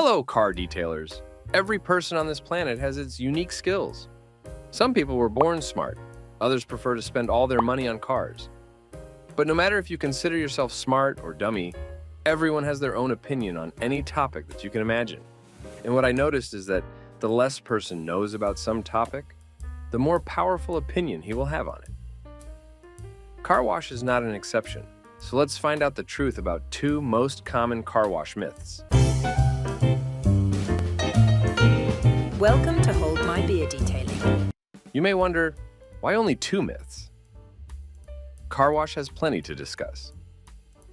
Hello, car detailers. Every person on this planet has its unique skills. Some people were born smart, others prefer to spend all their money on cars. But no matter if you consider yourself smart or dummy, everyone has their own opinion on any topic that you can imagine. And what I noticed is that the less a person knows about some topic, the more powerful opinion he will have on it. Car wash is not an exception, so let's find out the truth about two most common car wash myths. Welcome to Hold My Beer Detailing. You may wonder, why only two myths? Car wash has plenty to discuss.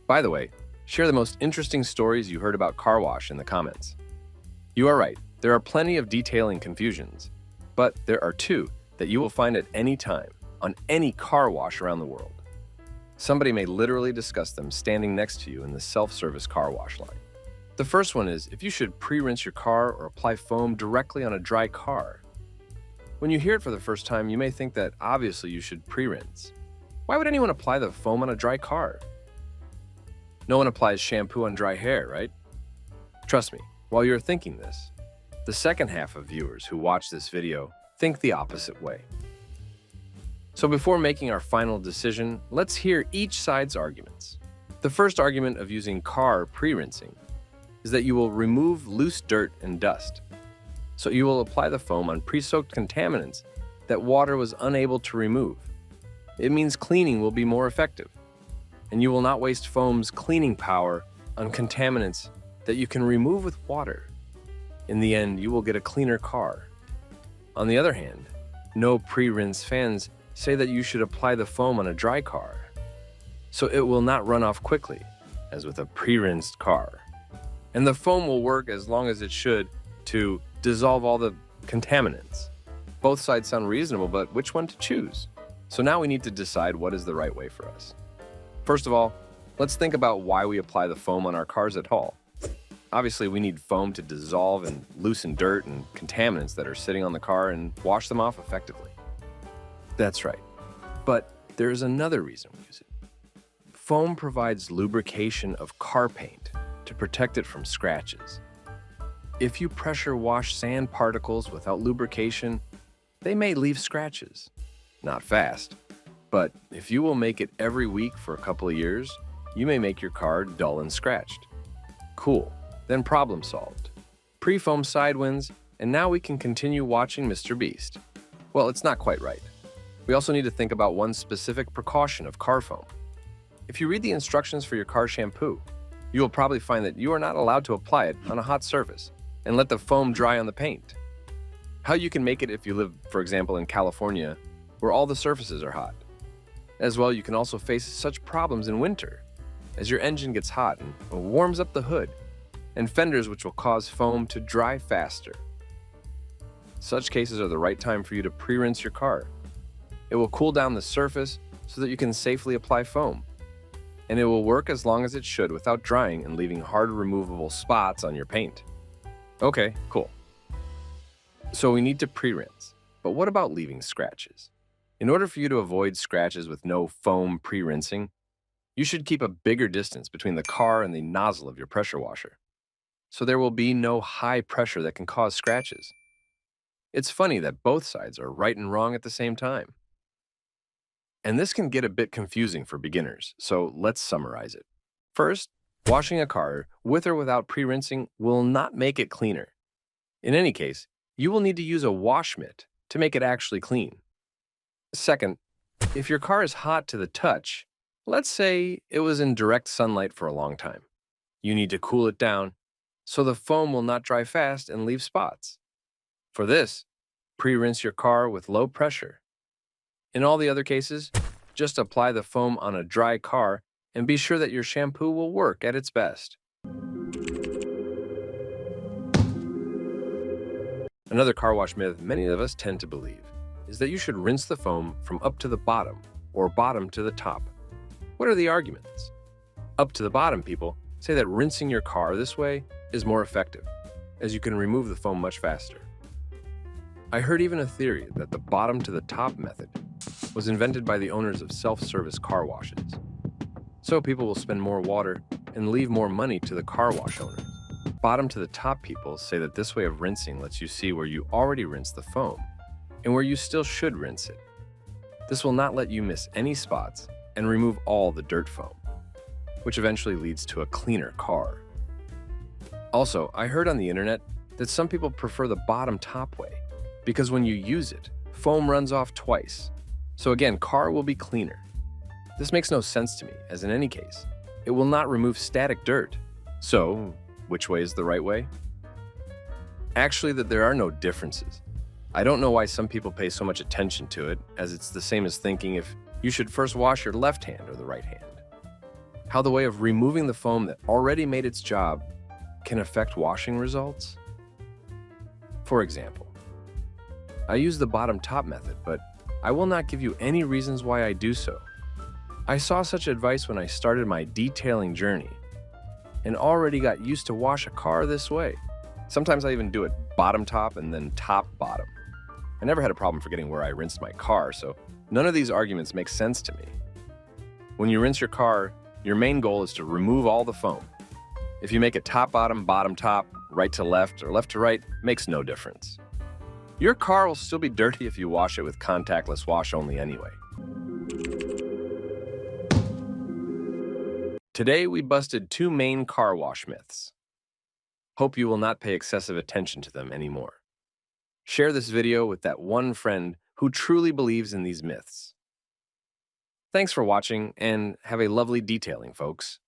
By the way, share the most interesting stories you heard about car wash in the comments. You are right, there are plenty of detailing confusions, but there are two that you will find at any time on any car wash around the world. Somebody may literally discuss them standing next to you in the self-service car wash line. The first one is if you should pre-rinse your car or apply foam directly on a dry car. When you hear it for the first time, you may think that obviously you should pre-rinse. Why would anyone apply the foam on a dry car? No one applies shampoo on dry hair, right? Trust me, while you're thinking this, the second half of viewers who watch this video think the opposite way. So before making our final decision, let's hear each side's arguments. The first argument of using car pre-rinsing is that you will remove loose dirt and dust. So you will apply the foam on pre-soaked contaminants that water was unable to remove. It means cleaning will be more effective, and you will not waste foam's cleaning power on contaminants that you can remove with water. In the end, you will get a cleaner car. On the other hand, no pre-rinse fans say that you should apply the foam on a dry car, so it will not run off quickly, as with a pre-rinsed car. And the foam will work as long as it should to dissolve all the contaminants. Both sides sound reasonable, but which one to choose? So now we need to decide what is the right way for us. First of all, let's think about why we apply the foam on our cars at all. Obviously, we need foam to dissolve and loosen dirt and contaminants that are sitting on the car and wash them off effectively. That's right. But there is another reason we use it. Foam provides lubrication of car paint to protect it from scratches. If you pressure wash sand particles without lubrication, they may leave scratches. Not fast, but if you will make it every week for a couple of years, you may make your car dull and scratched. Cool, then problem solved. Pre-foam side wins, and now we can continue watching Mr. Beast. Well, it's not quite right. We also need to think about one specific precaution of car foam. If you read the instructions for your car shampoo, you will probably find that you are not allowed to apply it on a hot surface and let the foam dry on the paint. How you can make it if you live, for example, in California, where all the surfaces are hot. As well, you can also face such problems in winter, as your engine gets hot and warms up the hood, and fenders which will cause foam to dry faster. Such cases are the right time for you to pre-rinse your car. It will cool down the surface so that you can safely apply foam. And it will work as long as it should without drying and leaving hard removable spots on your paint. Okay, cool. So we need to pre-rinse, but what about leaving scratches? In order for you to avoid scratches with no foam pre-rinsing, you should keep a bigger distance between the car and the nozzle of your pressure washer, so there will be no high pressure that can cause scratches. It's funny that both sides are right and wrong at the same time. And this can get a bit confusing for beginners, so let's summarize it. First, washing a car with or without pre-rinsing will not make it cleaner. In any case, you will need to use a wash mitt to make it actually clean. Second, if your car is hot to the touch, let's say it was in direct sunlight for a long time, you need to cool it down so the foam will not dry fast and leave spots. For this, pre-rinse your car with low pressure. In all the other cases, just apply the foam on a dry car and be sure that your shampoo will work at its best. Another car wash myth many of us tend to believe is that you should rinse the foam from up to the bottom or bottom to the top. What are the arguments? Up to the bottom people say that rinsing your car this way is more effective, as you can remove the foam much faster. I heard even a theory that the bottom to the top method was invented by the owners of self-service car washes. So people will spend more water and leave more money to the car wash owners. Bottom to the top people say that this way of rinsing lets you see where you already rinsed the foam and where you still should rinse it. This will not let you miss any spots and remove all the dirt foam, which eventually leads to a cleaner car. Also, I heard on the internet that some people prefer the bottom top way because when you use it, foam runs off twice. So again, car will be cleaner. This makes no sense to me, as in any case, it will not remove static dirt. So, which way is the right way? Actually, that there are no differences. I don't know why some people pay so much attention to it, as it's the same as thinking if you should first wash your left hand or the right hand. How the way of removing the foam that already made its job can affect washing results? For example, I use the bottom top method, but I will not give you any reasons why I do so. I saw such advice when I started my detailing journey and already got used to wash a car this way. Sometimes I even do it bottom top and then top bottom. I never had a problem forgetting where I rinsed my car, so none of these arguments make sense to me. When you rinse your car, your main goal is to remove all the foam. If you make it top bottom, bottom top, right to left, or left to right, makes no difference. Your car will still be dirty if you wash it with contactless wash only anyway. Today, we busted 2 main car wash myths. Hope you will not pay excessive attention to them anymore. Share this video with that one friend who truly believes in these myths. Thanks for watching, and have a lovely detailing, folks.